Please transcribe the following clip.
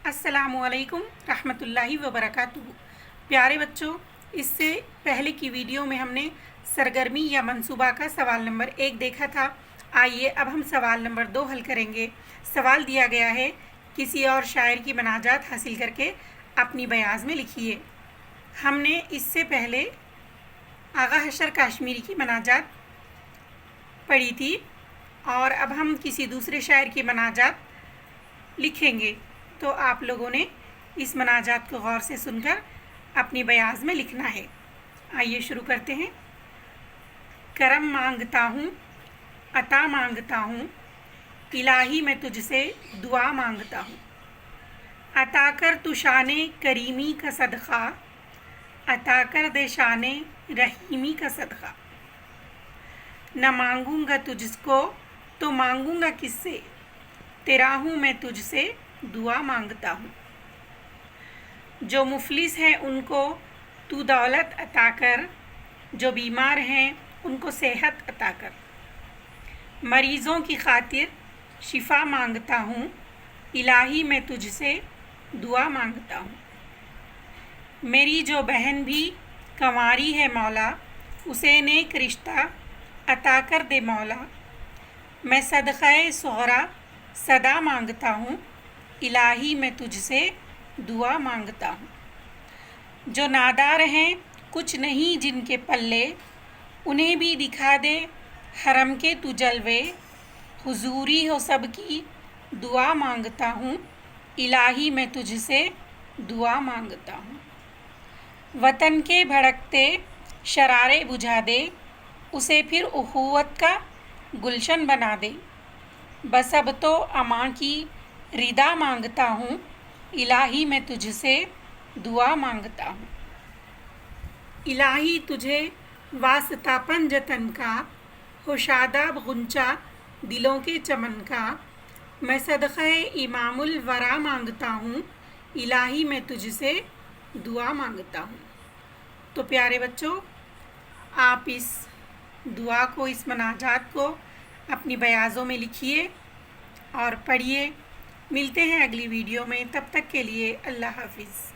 अस्सलामुअलैकुम रहमतुल्लाहि व बरकातुहू। प्यारे बच्चों, इससे पहले की वीडियो में हमने सरगर्मी या मंसूबा का सवाल नंबर 1 देखा था। आइए अब हम सवाल नंबर 2 हल करेंगे। सवाल दिया गया है, किसी और शायर की मनाजात हासिल करके अपनी बयाज में लिखिए। हमने इससे पहले आगा हशर काश्मीरी की मनाजात पढ़ी थी और अब हम किसी दूसरे शायर की मनाजात लिखेंगे। तो आप लोगों ने इस मनाजात को गौर से सुनकर अपनी बयाज में लिखना है। आइए शुरू करते हैं। करम मांगता हूँ, अता मांगता हूँ, इलाही मैं तुझसे दुआ मांगता हूँ। अता कर तू शाने करीमी का सदका, अता कर दे शाने रहीमी का सदका। न मांगूंगा तुझको तो मांगूंगा किससे, तेरा हूँ मैं तुझसे दुआ मांगता हूँ। जो मुफलिस हैं उनको तू दौलत अता कर, जो बीमार हैं उनको सेहत अता कर। मरीज़ों की खातिर शिफा मांगता हूँ, इलाही मैं तुझसे दुआ मांगता हूँ। मेरी जो बहन भी कंवारी है मौला, उसे नेक रिश्ता अता कर दे मौला। मैं सदक़े सोहरा सदा मांगता हूँ, इलाही मैं तुझसे दुआ मांगता हूँ। जो नादार हैं कुछ नहीं जिनके पल्ले, उन्हें भी दिखा दे हरम के तू जलवे। हुजूरी हो सबकी दुआ मांगता हूँ, इलाही मैं तुझसे दुआ मांगता हूँ। वतन के भड़कते शरारे बुझा दे, उसे फिर उखुवत का गुलशन बना दे। बस अब तो अमां की रिदा मांगता हूँ, इलाही मैं तुझसे दुआ मांगता हूँ। इलाही तुझे वास्तापन जतन का, हो शादाब गुंचा दिलों के चमन का। मैं सदक़े इमामुल वरा मांगता हूँ, इलाही मैं तुझसे दुआ मांगता हूँ। तो प्यारे बच्चों, आप इस दुआ को, इस मनाजात को अपनी बयाज़ों में लिखिए और पढ़िए। मिलते हैं अगली वीडियो में, तब तक के लिए अल्लाह हाफिज़।